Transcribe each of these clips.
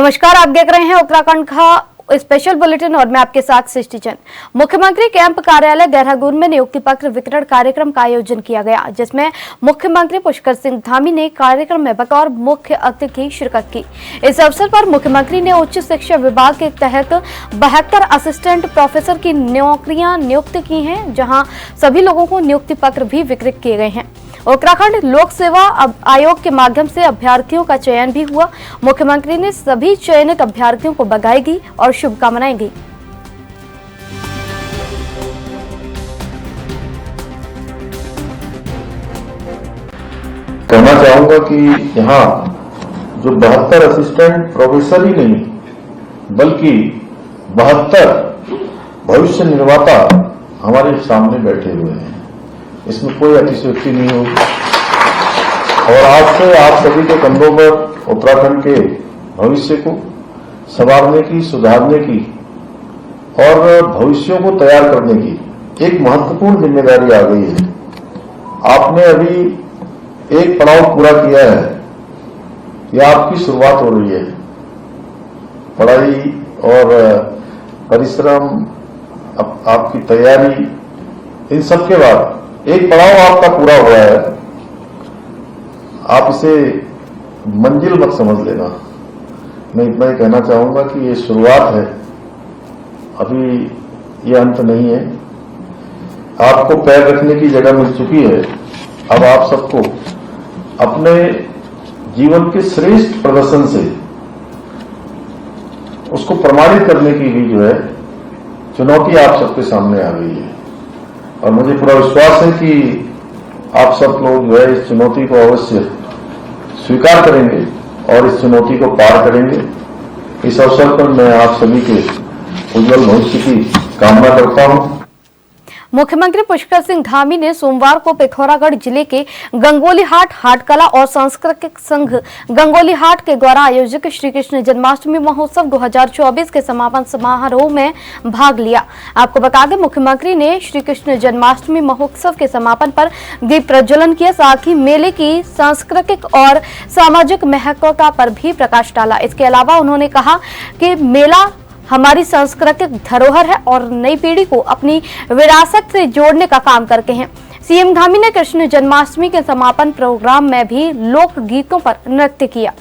नमस्कार, आप देख रहे हैं उत्तराखंड का स्पेशल बुलेटिन और मैं आपके साथ सृष्टि चंद। मुख्यमंत्री कैंप कार्यालय देहरादून में नियुक्ति पत्र वितरण कार्यक्रम का आयोजन किया गया, जिसमें मुख्यमंत्री पुष्कर सिंह धामी ने कार्यक्रम में बतौर मुख्य अतिथि शिरकत की। इस अवसर पर मुख्यमंत्री ने उच्च शिक्षा विभाग के तहत 72 असिस्टेंट प्रोफेसर की नौकरियां नियुक्त की हैं, जहां सभी लोगों को नियुक्ति पत्र भी वितरित किए गए हैं। उत्तराखंड लोक सेवा आयोग के माध्यम से अभ्यर्थियों का चयन भी हुआ। मुख्यमंत्री ने सभी चयनित अभ्यर्थियों को बधाई दी और शुभकामनाएं दी। कहना चाहूंगा कि यहाँ जो 72 असिस्टेंट प्रोफेसर ही नहीं बल्कि 72 भविष्य निर्माता हमारे सामने बैठे हुए हैं, इसमें कोई अतिशयोक्ति नहीं होगी। और आज से आप सभी के कंधों पर उत्तराखंड के भविष्य को संवारने की, सुधारने की और भविष्यों को तैयार करने की एक महत्वपूर्ण जिम्मेदारी आ गई है। आपने अभी एक पड़ाव पूरा किया है, यह आपकी शुरुआत हो रही है। पढ़ाई और परिश्रम, आपकी तैयारी, इन सब के बाद एक पड़ाव आपका पूरा हुआ है। आप इसे मंजिल मत समझ लेना। मैं इतना ही कहना चाहूंगा कि ये शुरुआत है, अभी ये अंत नहीं है। आपको पैर रखने की जगह मिल चुकी है। अब आप सबको अपने जीवन के श्रेष्ठ प्रदर्शन से उसको प्रमाणित करने की भी जो है चुनौती आप सबके सामने आ गई है। और मुझे पूरा विश्वास है कि आप सब लोग जो है इस चुनौती को अवश्य स्वीकार करेंगे और इस चुनौती को पार करेंगे। इस अवसर पर मैं आप सभी के उज्जवल भविष्य की कामना करता हूं। मुख्यमंत्री पुष्कर सिंह धामी ने सोमवार को पिथौरागढ़ जिले के गंगोलीहाट हाट कला और सांस्कृतिक संघ गंगोलीहाट के द्वारा आयोजित श्री कृष्ण जन्माष्टमी महोत्सव 2024 के समापन समारोह में भाग लिया। आपको बता दें, मुख्यमंत्री ने श्री कृष्ण जन्माष्टमी महोत्सव के समापन पर दीप प्रज्वलन किया, साथ ही मेले की सांस्कृतिक और सामाजिक महत्वता पर भी प्रकाश डाला। इसके अलावा उन्होंने कहा कि मेला हमारी सांस्कृतिक धरोहर है और नई पीढ़ी को अपनी विरासत से जोड़ने का काम करते हैं। सीएम धामी ने कृष्ण जन्माष्टमी के समापन प्रोग्राम में भी लोक गीतों पर नृत्य किया।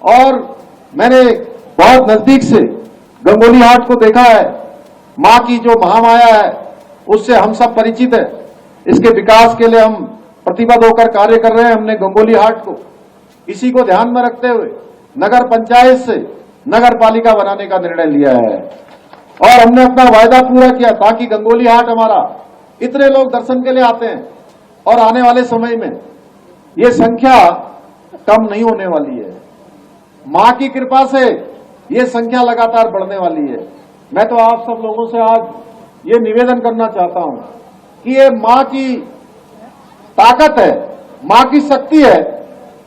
और मैंने बहुत नजदीक से गंगोलीहाट को देखा है। मां की जो महामाया है उससे हम सब परिचित है। इसके विकास के लिए हम प्रतिबद्ध होकर कार्य कर रहे हैं। हमने गंगोलीहाट को इसी को ध्यान में रखते हुए नगर पंचायत से नगर पालिका बनाने का निर्णय लिया है और हमने अपना वायदा पूरा किया ताकि गंगोलीहाट हमारा इतने लोग दर्शन के लिए आते हैं और आने वाले समय में ये संख्या कम नहीं होने वाली है। मां की कृपा से ये संख्या लगातार बढ़ने वाली है। मैं तो आप सब लोगों से आज ये निवेदन करना चाहता हूं कि ये मां की ताकत है, मां की शक्ति है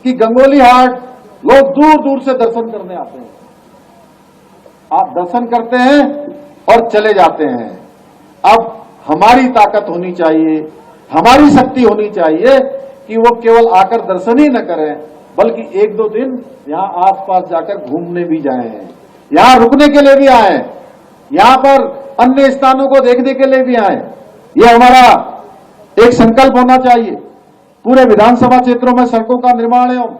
कि गंगोलीहाट लोग दूर दूर से दर्शन करने आते हैं। आप दर्शन करते हैं और चले जाते हैं। अब हमारी ताकत होनी चाहिए, हमारी शक्ति होनी चाहिए कि वो केवल आकर दर्शन ही न करें बल्कि एक दो दिन यहां आसपास जाकर घूमने भी जाएं, यहां रुकने के लिए भी आए, यहां पर अन्य स्थानों को देखने के लिए भी आए। ये हमारा एक संकल्प होना चाहिए। पूरे विधानसभा क्षेत्रों में सड़कों का निर्माण एवं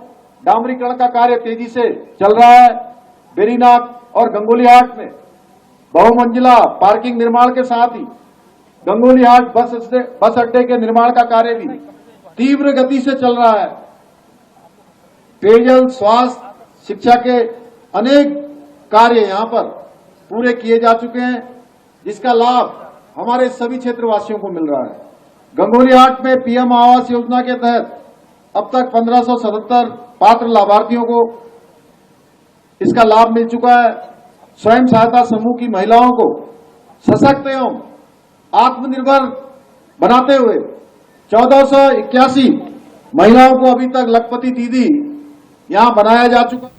डामरीकरण का कार्य तेजी से चल रहा है। बेरीनाग और गंगोलीहाट में बहुमंजिला पार्किंग निर्माण के साथ ही गंगोलीहाट बस अड्डे के निर्माण का कार्य भी तीव्र गति से चल रहा है। पेयजल, स्वास्थ्य, शिक्षा के अनेक कार्य यहां पर पूरे किए जा चुके हैं, जिसका लाभ हमारे सभी क्षेत्रवासियों को मिल रहा है। गंगोलीहाट में पीएम आवास योजना के तहत अब तक 1577 पात्र लाभार्थियों को इसका लाभ मिल चुका है। स्वयं सहायता समूह की महिलाओं को सशक्त एवं आत्मनिर्भर बनाते हुए 1481 महिलाओं को अभी तक लखपति दीदी यहां बनाया जा चुका है।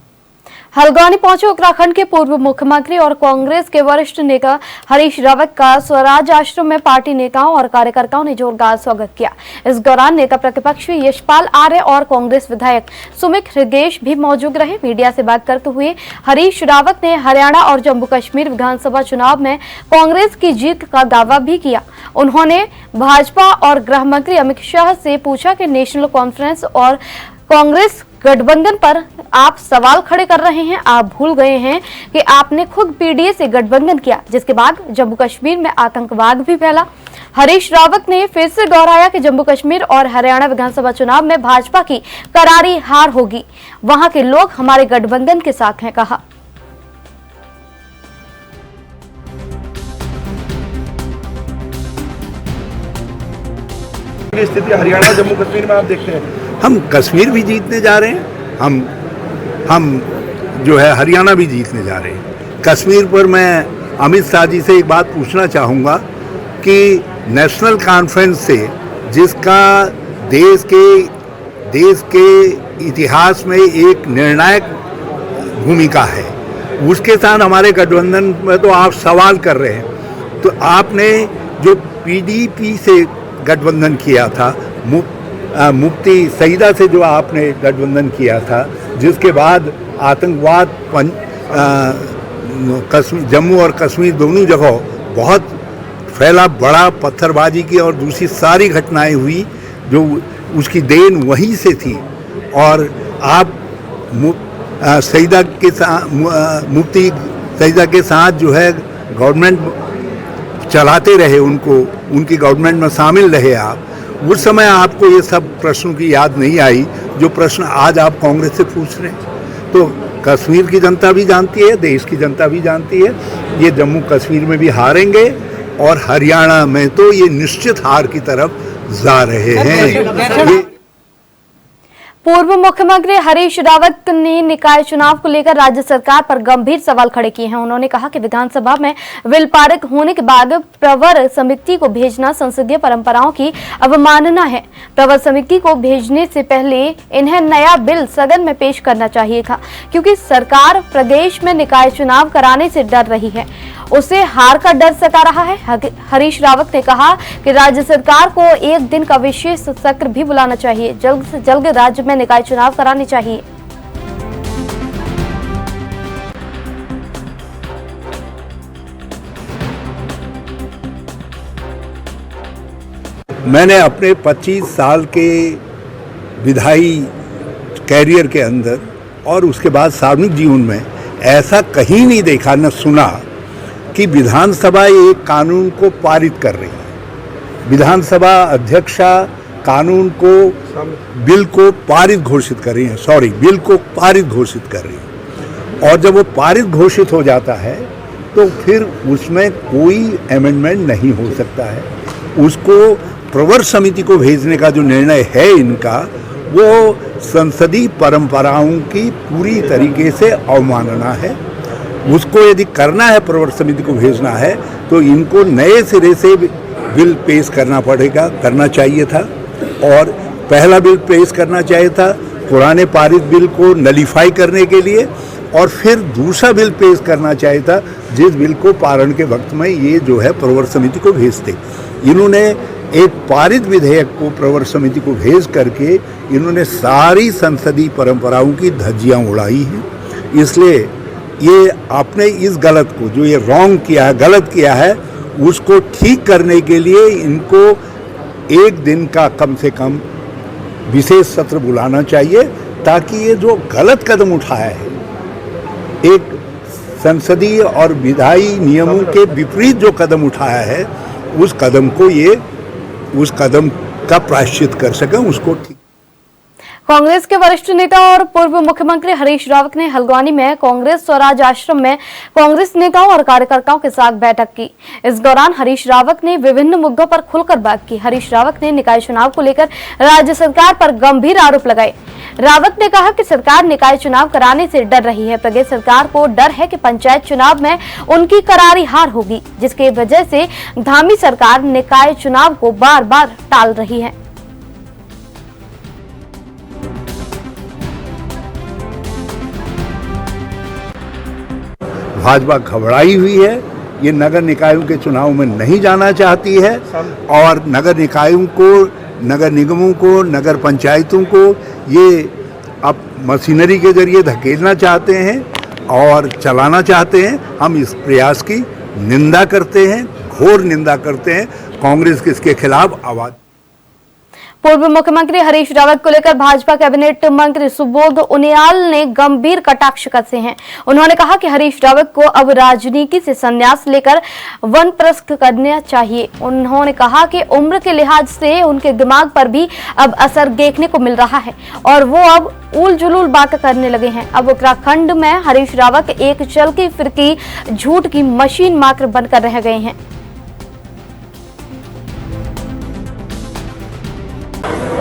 हल्द्वानी पहुंचे उत्तराखंड के पूर्व मुख्यमंत्री और कांग्रेस के वरिष्ठ नेता हरीश रावत का स्वराज आश्रम में पार्टी नेताओं और कार्यकर्ताओं ने जोरदार स्वागत किया। इस दौरान नेता प्रतिपक्ष यशपाल आर्य और कांग्रेस विधायक सुमित हृगेश भी मौजूद रहे। मीडिया से बात करते हुए हरीश रावत ने हरियाणा और जम्मू कश्मीर विधानसभा चुनाव में कांग्रेस की जीत का दावा भी किया। उन्होंने भाजपा और गृह मंत्री अमित शाह से पूछा कि नेशनल कॉन्फ्रेंस और कांग्रेस गठबंधन पर आप सवाल खड़े कर रहे हैं। आप भूल गए हैं कि आपने खुद पीडीए से गठबंधन किया, जिसके बाद जम्मू कश्मीर में आतंकवाद भी फैला। हरीश रावत ने फिर से दोहराया कि जम्मू कश्मीर और हरियाणा विधानसभा चुनाव में भाजपा की करारी हार होगी। वहां के लोग हमारे गठबंधन के साथ हैं, कहा। स्थिति हरियाणा जम्मू कश्मीर में आप देखते हैं। हम कश्मीर भी जीतने जा रहे हैं, हम जो है हरियाणा भी जीतने जा रहे हैं। कश्मीर पर मैं अमित शाह जी से एक बात पूछना चाहूँगा कि नेशनल कॉन्फ्रेंस से जिसका देश के इतिहास में एक निर्णायक भूमिका है, उसके साथ हमारे गठबंधन में तो आप सवाल कर रहे हैं। तो आपने जो पीडीपी से गठबंधन किया था, मुफ्ती सईदा से जो आपने गठबंधन किया था, जिसके बाद आतंकवाद जम्मू और कश्मीर दोनों जगह बहुत फैला, बड़ा पत्थरबाजी की और दूसरी सारी घटनाएं हुई, जो उसकी देन वहीं से थी। और आप सईदा के साथ, मुफ्ती सईदा के साथ जो है गवर्नमेंट चलाते रहे, उनकी गवर्नमेंट में शामिल रहे आप। उस समय आपको ये सब प्रश्नों की याद नहीं आई जो प्रश्न आज आप कांग्रेस से पूछ रहे हैं। तो कश्मीर की जनता भी जानती है, देश की जनता भी जानती है, ये जम्मू कश्मीर में भी हारेंगे और हरियाणा में तो ये निश्चित हार की तरफ जा रहे हैं। पूर्व मुख्यमंत्री हरीश रावत ने निकाय चुनाव को लेकर राज्य सरकार पर गंभीर सवाल खड़े किए हैं। उन्होंने कहा कि विधानसभा में बिल पारित होने के बाद प्रवर समिति को भेजना संसदीय परंपराओं की अवमानना है। प्रवर समिति को भेजने से पहले इन्हें नया बिल सदन में पेश करना चाहिए था, क्योंकि सरकार प्रदेश में निकाय चुनाव कराने से डर रही है, उसे हार का डर सता रहा है। हरीश रावत ने कहा कि राज्य सरकार को एक दिन का विशेष सत्र भी बुलाना चाहिए, जल्द से जल्द राज्य में निकाय चुनाव कराने चाहिए। मैंने अपने 25 साल के विधायी कैरियर के अंदर और उसके बाद सार्वजनिक जीवन में ऐसा कहीं नहीं देखा, न सुना कि विधानसभा एक कानून को पारित कर रही है। विधानसभा अध्यक्षा कानून को, बिल को पारित घोषित कर रही है, बिल को पारित घोषित कर रही है। और जब वो पारित घोषित हो जाता है तो फिर उसमें कोई अमेंडमेंट नहीं हो सकता है। उसको प्रवर समिति को भेजने का जो निर्णय है इनका, वो संसदीय परंपराओं की पूरी तरीके से अवमानना है। उसको यदि करना है, प्रवर समिति को भेजना है, तो इनको नए सिरे से बिल पेश करना चाहिए था। और पहला बिल पेश करना चाहिए था पुराने पारित बिल को नलीफाई करने के लिए, और फिर दूसरा बिल पेश करना चाहिए था जिस बिल को पारण के वक्त में ये जो है प्रवर समिति को भेजते। इन्होंने एक पारित विधेयक को प्रवर समिति को भेज करके इन्होंने सारी संसदीय परंपराओं की धज्जियां उड़ाई हैं। इसलिए ये आपने इस गलत को, जो ये रॉन्ग किया है, गलत किया है, उसको ठीक करने के लिए इनको एक दिन का कम से कम विशेष सत्र बुलाना चाहिए, ताकि ये जो गलत कदम उठाया है, एक संसदीय और विधायी नियमों के विपरीत जो कदम उठाया है, उस कदम का प्रायश्चित कर सकें, उसको ठीक। कांग्रेस के वरिष्ठ नेता और पूर्व मुख्यमंत्री हरीश रावत ने हल्द्वानी में कांग्रेस स्वराज आश्रम में कांग्रेस नेताओं और कार्यकर्ताओं के साथ बैठक की। इस दौरान हरीश रावत ने विभिन्न मुद्दों पर खुलकर बात की। हरीश रावत ने निकाय चुनाव को लेकर राज्य सरकार पर गंभीर आरोप लगाए। रावत ने कहा कि सरकार निकाय चुनाव कराने से डर रही है। प्रदेश सरकार को डर है कि पंचायत चुनाव में उनकी करारी हार होगी, जिसकी वजह से धामी सरकार निकाय चुनाव को बार बार टाल रही है। भाजपा घबराई हुई है, ये नगर निकायों के चुनाव में नहीं जाना चाहती है और नगर निकायों को, नगर निगमों को, नगर पंचायतों को ये अब मशीनरी के जरिए धकेलना चाहते हैं और चलाना चाहते हैं। हम इस प्रयास की निंदा करते हैं, घोर निंदा करते हैं। कांग्रेस के इसके खिलाफ आवाज। पूर्व मुख्यमंत्री हरीश रावत को लेकर भाजपा कैबिनेट मंत्री सुबोध उनियाल ने गंभीर कटाक्ष कसे हैं। उन्होंने कहा कि हरीश रावत को अब राजनीति से संन्यास लेकर वानप्रस्थ करना चाहिए। उन्होंने कहा कि उम्र के लिहाज से उनके दिमाग पर भी अब असर देखने को मिल रहा है और वो अब उल जुलूल बातें करने लगे हैं। अब उत्तराखंड में हरीश रावत एक चलती फिरती झूठ की मशीन मात्र बनकर रह गए हैं।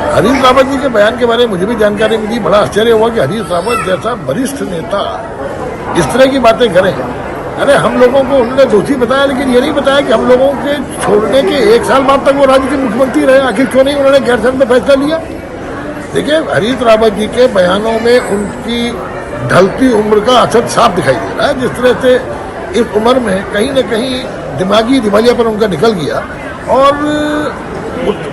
हरीश रावत जी के बयान के बारे में मुझे भी जानकारी मिली। बड़ा आश्चर्य हुआ कि हरीश रावत जैसा वरिष्ठ नेता इस तरह की बातें करें। अरे हम लोगों को उन्होंने दोषी बताया, लेकिन ये नहीं बताया कि हम लोगों के छोड़ने के 1 साल बाद तक वो राज्य के मुख्यमंत्री रहे। आखिर क्यों नहीं उन्होंने गैरसैंण में फैसला लिया? देखिए, हरीश रावत जी के बयानों में उनकी ढलती उम्र का असर साफ दिखाई दे रहा है। जिस तरह से इस उम्र में कहीं न कहीं दिमागी दिवालियापन उनका निकल गया। और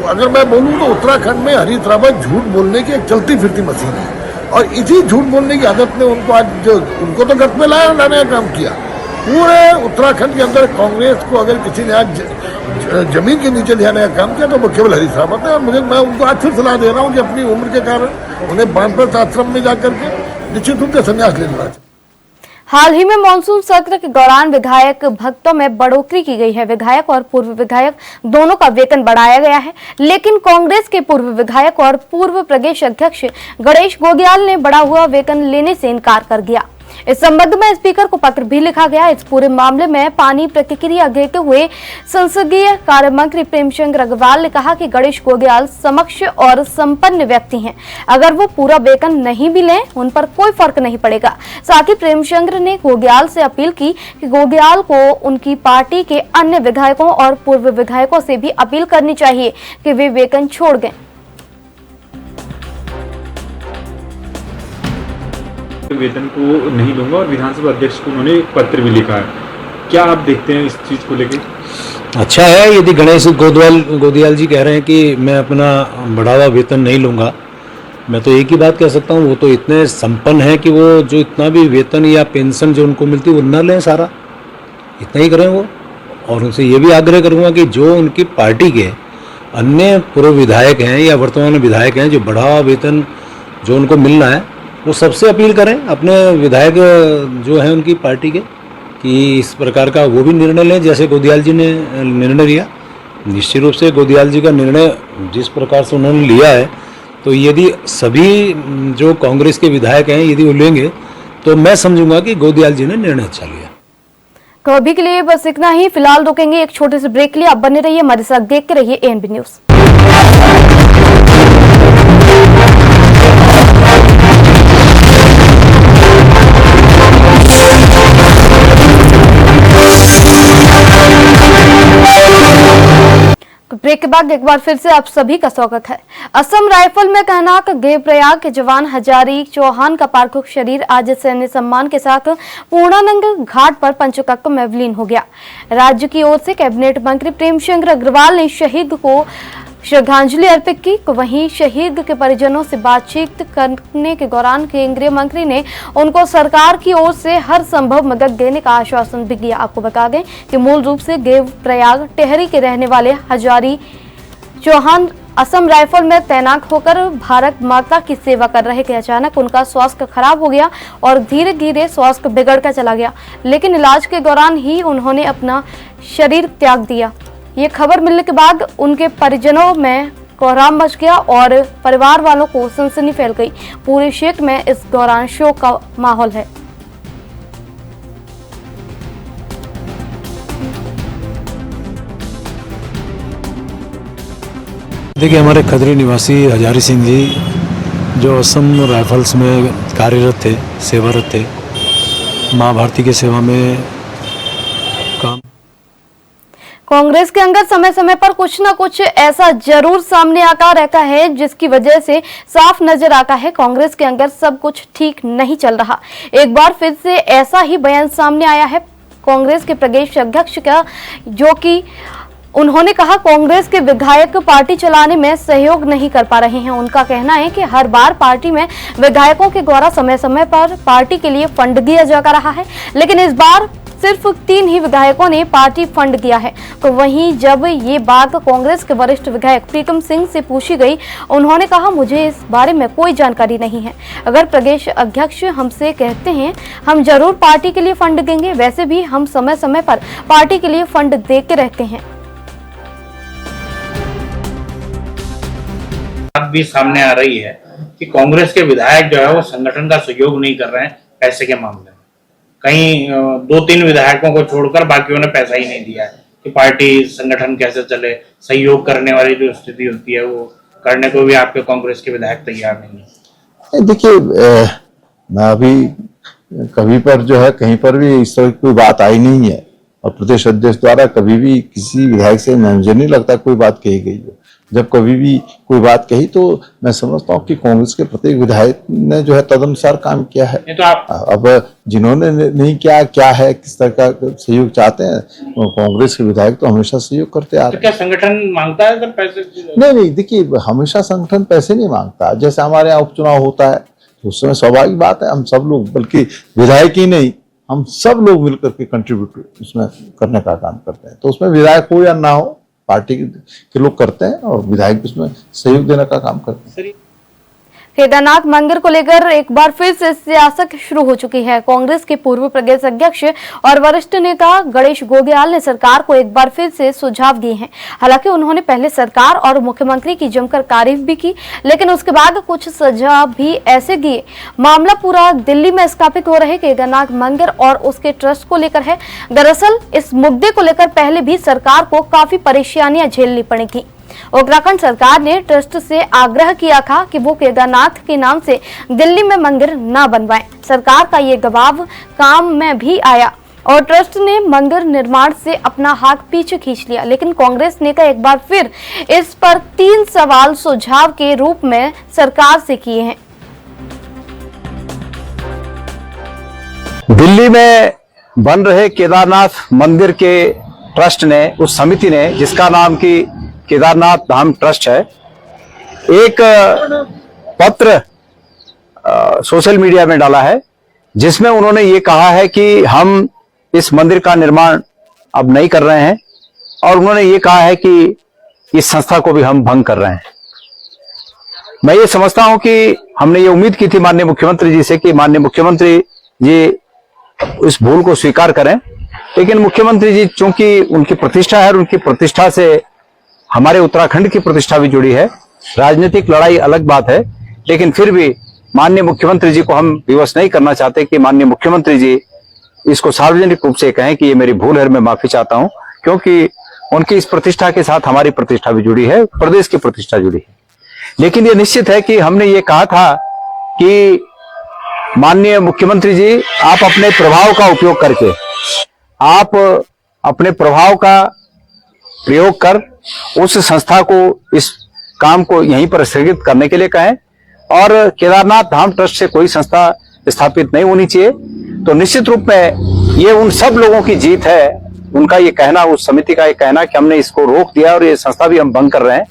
अगर मैं बोलूं तो उत्तराखंड में हरीश रावत झूठ बोलने की एक चलती फिरती मशीन है और इसी झूठ बोलने की आदत ने उनको आज जो उनको तो गत में लाने का काम किया। पूरे उत्तराखंड के अंदर कांग्रेस को अगर किसी ने आज जमीन के नीचे ले आने का काम किया तो वो केवल हरीश रावत है। और मैं उनको आज फिर सलाह दे रहा हूँ कि अपनी उम्र के कारण उन्हें वानप्रस्थ आश्रम में जाकर के निश्चित रूप से संन्यास ले लेना चाहिए। हाल ही में मानसून सत्र के दौरान विधायक भत्तों में बढ़ोतरी की गई है। विधायक और पूर्व विधायक दोनों का वेतन बढ़ाया गया है, लेकिन कांग्रेस के पूर्व विधायक और पूर्व प्रदेश अध्यक्ष गणेश गोग्याल ने बढ़ा हुआ वेतन लेने से इनकार कर दिया। इस संबंध में स्पीकर को पत्र भी लिखा गया। इस पूरे मामले में पानी प्रतिक्रिया देते हुए संसदीय कार्य मंत्री प्रेमचंद अग्रवाल ने कहा कि गणेश गोग्याल समक्ष और संपन्न व्यक्ति हैं। अगर वो पूरा वेतन नहीं भी लें, उन पर कोई फर्क नहीं पड़ेगा। साथ ही प्रेमचंद ने गोग्याल से अपील की कि गोग्याल को उनकी पार्टी के अन्य विधायकों और पूर्व विधायकों से भी अपील करनी चाहिए कि वे वेतन छोड़ दें। वेतन को नहीं दूंगा और विधानसभा अध्यक्ष को उन्होंने एक पत्र भी लिखा है। क्या आप देखते हैं इस चीज को लेकर? अच्छा है, यदि गणेश गोदियाल जी कह रहे हैं कि मैं अपना बढ़ावा वेतन नहीं लूँगा, मैं तो एक ही बात कह सकता हूँ, वो तो इतने संपन्न हैं कि वो जो इतना भी वेतन या पेंशन जो उनको मिलती है वो न लें, सारा इतना ही करें वो। और उनसे ये भी आग्रह करूँगा कि जो उनकी पार्टी के अन्य पूर्व विधायक हैं या वर्तमान विधायक हैं जो बढ़ावा वेतन जो उनको मिलना है, वो सबसे अपील करें अपने विधायक जो हैं उनकी पार्टी के कि इस प्रकार का वो भी निर्णय लें जैसे गोदियाल जी ने निर्णय लिया। निश्चित रूप से गोदियाल जी का निर्णय जिस प्रकार से उन्होंने लिया है, तो यदि सभी जो कांग्रेस के विधायक हैं यदि वो लेंगे तो मैं समझूंगा कि गोदियाल जी ने निर्णय अच्छा लिया। तो अभी के लिए बस इतना ही। फिलहाल रुकेंगे एक छोटे से ब्रेक के लिए। आप बने रहिए हमारे साथ, देखते रहिए एएनबी न्यूज। ब्रेक के बाद एक बार फिर से आप सभी का स्वागत है। असम राइफल में तैनात देवप्रयाग के जवान हजारी चौहान का पार्थिव शरीर आज सैन्य सम्मान के साथ पूर्णानंद घाट पर पंचतत्व में विलीन हो गया। राज्य की ओर से कैबिनेट मंत्री प्रेमचंद अग्रवाल ने शहीद को श्रद्धांजलि अर्पित की। वहीं शहीद के परिजनों से बातचीत करने के दौरान केंद्रीय मंत्री ने उनको सरकार की ओर से हर संभव मदद देने का आश्वासन भी दिया। आपको बता दें कि मूल रूप से देवप्रयाग टेहरी के रहने वाले हजारी चौहान असम राइफल में तैनात होकर भारत माता की सेवा कर रहे थे। अचानक उनका स्वास्थ्य खराब हो गया और धीरे धीरे स्वास्थ्य बिगड़ता चला गया, लेकिन इलाज के दौरान ही उन्होंने अपना शरीर त्याग दिया। ये खबर मिलने के बाद उनके परिजनों में कोहराम मच गया और परिवार वालों को सनसनी फैल गई। पूरे क्षेत्र में इस दौरान शोक का माहौल है। देखिए, हमारे खदरी निवासी हजारी सिंह जी जो असम राइफल्स में कार्यरत थे, सेवारत थे, माँ भारती की सेवा में काम। कांग्रेस के अंदर समय समय पर कुछ न कुछ ऐसा जरूर सामने आता रहता है जिसकी वजह से साफ नजर आता है कांग्रेस के अंदर सब कुछ ठीक नहीं चल रहा। एक बार फिर से ऐसा ही बयान सामने आया है कांग्रेस के प्रदेश अध्यक्ष का, जो कि उन्होंने कहा कांग्रेस के विधायक पार्टी चलाने में सहयोग नहीं कर पा रहे हैं। उनका कहना है कि हर बार पार्टी में विधायकों के द्वारा समय समय पर पार्टी के लिए फंड दिया जा रहा है, लेकिन इस बार सिर्फ 3 ही विधायकों ने पार्टी फंड दिया है। तो वहीं जब ये बात कांग्रेस के वरिष्ठ विधायक प्रीतम सिंह से पूछी गई, उन्होंने कहा मुझे इस बारे में कोई जानकारी नहीं है। अगर प्रदेश अध्यक्ष हमसे कहते हैं हम जरूर पार्टी के लिए फंड देंगे, वैसे भी हम समय समय पर पार्टी के लिए फंड देते रहते हैं। बात भी सामने आ रही है कि कांग्रेस के विधायक जो है वो संगठन का सहयोग नहीं कर रहे हैं पैसे के मामले में। कहीं 2-3 विधायकों को छोड़कर बाकियों ने पैसा ही नहीं दिया है कि पार्टी संगठन कैसे चले। सहयोग करने वाली जो स्थिति होती है वो करने को भी आपके कांग्रेस के विधायक तैयार नहीं है। देखिए, मैं अभी कभी पर जो है कहीं पर भी इस तरह की कोई बात आई नहीं है, और प्रदेश अध्यक्ष द्वारा कभी भी किसी विधायक से मुझे नहीं लगता कोई बात कही गई है। जब कभी भी कोई बात कही तो मैं समझता हूँ कि कांग्रेस के प्रत्येक विधायक ने जो है तदनुसार काम किया है। तो आप अब जिन्होंने नहीं किया, क्या है, किस तरह का सहयोग चाहते हैं, तो कांग्रेस के विधायक तो हमेशा सहयोग करते आ रहे हैं। क्या संगठन मांगता है सर पैसे? नहीं, देखिए, हमेशा संगठन पैसे नहीं मांगता। जैसे हमारे यहाँ उपचुनाव होता है तो उस समय स्वाभाविक बात है हम सब लोग, बल्कि विधायक ही नहीं, हम सब लोग मिलकर के कंट्रीब्यूट उसमें करने का काम करते हैं। तो उसमें विधायक हो या ना हो, पार्टी के लोग करते हैं और विधायक उसमें सहयोग देने का काम करते हैं। केदारनाथ मंदिर को लेकर एक बार फिर से सियासत शुरू हो चुकी है। कांग्रेस के पूर्व प्रदेश अध्यक्ष और वरिष्ठ नेता गणेश गोगयाल ने सरकार को एक बार फिर से सुझाव दिए हैं। हालांकि उन्होंने पहले सरकार और मुख्यमंत्री की जमकर तारीफ भी की, लेकिन उसके बाद कुछ सुझाव भी ऐसे दिए। मामला पूरा दिल्ली में स्थापित हो रहे केदारनाथ मंदिर और उसके ट्रस्ट को लेकर है। दरअसल इस मुद्दे को लेकर पहले भी सरकार को काफी परेशानियां झेलनी पड़ी थी। उत्तराखंड सरकार ने ट्रस्ट से आग्रह किया था कि वो केदारनाथ के नाम से दिल्ली में मंदिर न बनवाएं। सरकार का ये दबाव काम में भी आया और ट्रस्ट ने मंदिर निर्माण से अपना हाथ पीछे खींच लिया। लेकिन कांग्रेस नेता एक बार फिर इस पर 3 सवाल सुझाव के रूप में सरकार से किए हैं। दिल्ली में बन रहे केदारनाथ मंदिर के ट्रस्ट ने, उस समिति ने जिसका नाम की केदारनाथ धाम ट्रस्ट है, एक पत्र सोशल मीडिया में डाला है जिसमें उन्होंने ये कहा है कि हम इस मंदिर का निर्माण अब नहीं कर रहे हैं, और उन्होंने ये कहा है कि इस संस्था को भी हम भंग कर रहे हैं। मैं ये समझता हूं कि हमने ये उम्मीद की थी माननीय मुख्यमंत्री जी से कि माननीय मुख्यमंत्री जी इस भूल को स्वीकार करें, लेकिन मुख्यमंत्री जी चूंकि उनकी प्रतिष्ठा है और उनकी प्रतिष्ठा से हमारे उत्तराखंड की प्रतिष्ठा भी जुड़ी है, राजनीतिक लड़ाई अलग बात है, लेकिन फिर भी माननीय मुख्यमंत्री जी को हम विवश नहीं करना चाहते कि माननीय मुख्यमंत्री जी इसको सार्वजनिक रूप से कहें कि ये मेरी भूल है, मैं माफी चाहता हूं, क्योंकि उनकी इस प्रतिष्ठा के साथ हमारी प्रतिष्ठा भी जुड़ी है, प्रदेश की प्रतिष्ठा जुड़ी है। लेकिन ये निश्चित है कि हमने ये कहा था कि माननीय मुख्यमंत्री जी, आप अपने प्रभाव का उपयोग करके, आप अपने प्रभाव का प्रयोग कर उस संस्था को इस काम को यहीं पर स्थगित करने के लिए कहें, और केदारनाथ धाम ट्रस्ट से कोई संस्था स्थापित नहीं होनी चाहिए। तो निश्चित रूप में ये उन सब लोगों की जीत है, उनका ये कहना, उस समिति का ये कहना कि हमने इसको रोक दिया और ये संस्था भी हम भंग कर रहे हैं,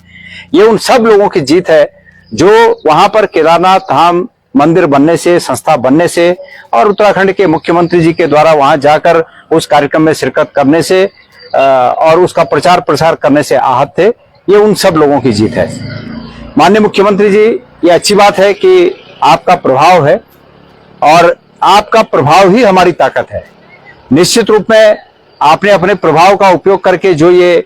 ये उन सब लोगों की जीत है जो वहां पर केदारनाथ धाम मंदिर बनने से, संस्था बनने से और उत्तराखंड के मुख्यमंत्री जी के द्वारा वहां जाकर उस कार्यक्रम में शिरकत करने से और उसका प्रचार प्रसार करने से आहत थे। ये उन सब लोगों की जीत है। माननीय मुख्यमंत्री जी, ये अच्छी बात है कि आपका प्रभाव है और आपका प्रभाव ही हमारी ताकत है। निश्चित रूप में आपने अपने प्रभाव का उपयोग करके जो ये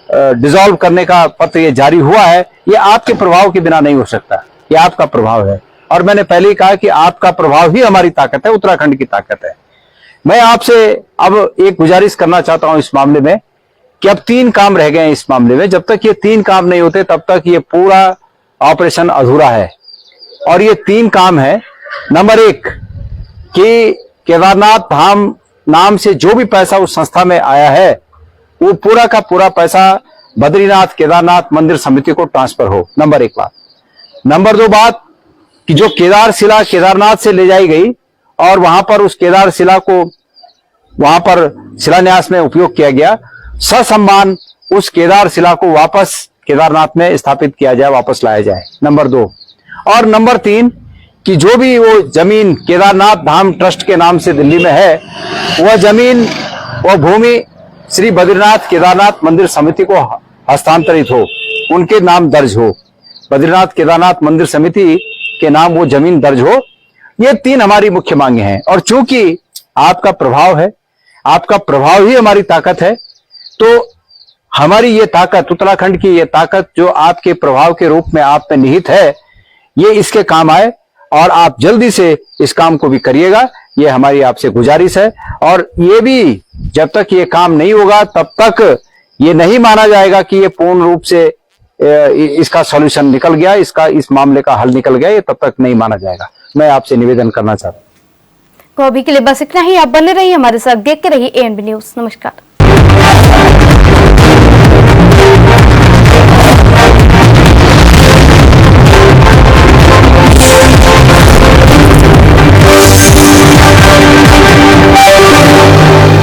डिसॉल्व करने का पत्र ये जारी हुआ है, ये आपके प्रभाव के बिना नहीं हो सकता, ये आपका प्रभाव है। और मैंने पहले ही कहा कि आपका प्रभाव ही हमारी ताकत है, उत्तराखंड की ताकत है। मैं आपसे अब एक गुजारिश करना चाहता हूं इस मामले में कि अब 3 काम रह गए हैं इस मामले में। जब तक ये 3 काम नहीं होते तब तक ये पूरा ऑपरेशन अधूरा है। और ये 3 काम है। नंबर 1 कि केदारनाथ धाम नाम से जो भी पैसा उस संस्था में आया है वो पूरा का पूरा पैसा बद्रीनाथ केदारनाथ मंदिर समिति को ट्रांसफर हो। नंबर 1 बात। नंबर 2 बात कि जो केदार शिला केदारनाथ से ले जाई गई और वहां पर उस केदार शिला को वहां पर शिलान्यास में उपयोग किया गया, ससम्मान उस केदार शिला को वापस केदारनाथ में स्थापित किया जाए, वापस लाया जाए। नंबर 2 और नंबर 3 कि जो भी वो जमीन केदारनाथ धाम ट्रस्ट के नाम से दिल्ली में है, वह जमीन वह भूमि श्री बद्रीनाथ केदारनाथ मंदिर समिति को हस्तांतरित हो, उनके नाम दर्ज हो, बद्रीनाथ केदारनाथ मंदिर समिति के नाम वो जमीन दर्ज हो। ये 3 हमारी मुख्य मांगे हैं। और चूंकि आपका प्रभाव है, आपका प्रभाव ही हमारी ताकत है, तो हमारी ये ताकत, उत्तराखंड की ये ताकत जो आपके प्रभाव के रूप में आप में निहित है, ये इसके काम आए और आप जल्दी से इस काम को भी करिएगा, ये हमारी आपसे गुजारिश है। और ये भी जब तक ये काम नहीं होगा तब तक ये नहीं माना जाएगा कि ये पूर्ण रूप से इसका सॉल्यूशन निकल गया, इस मामले का हल निकल गया, ये तब तक नहीं माना जाएगा। मैं आपसे निवेदन करना चाहता हूं। तो अभी के लिए बस इतना ही। आप बने रहिए हमारे साथ, देखते रहिए ANB न्यूज। नमस्कार।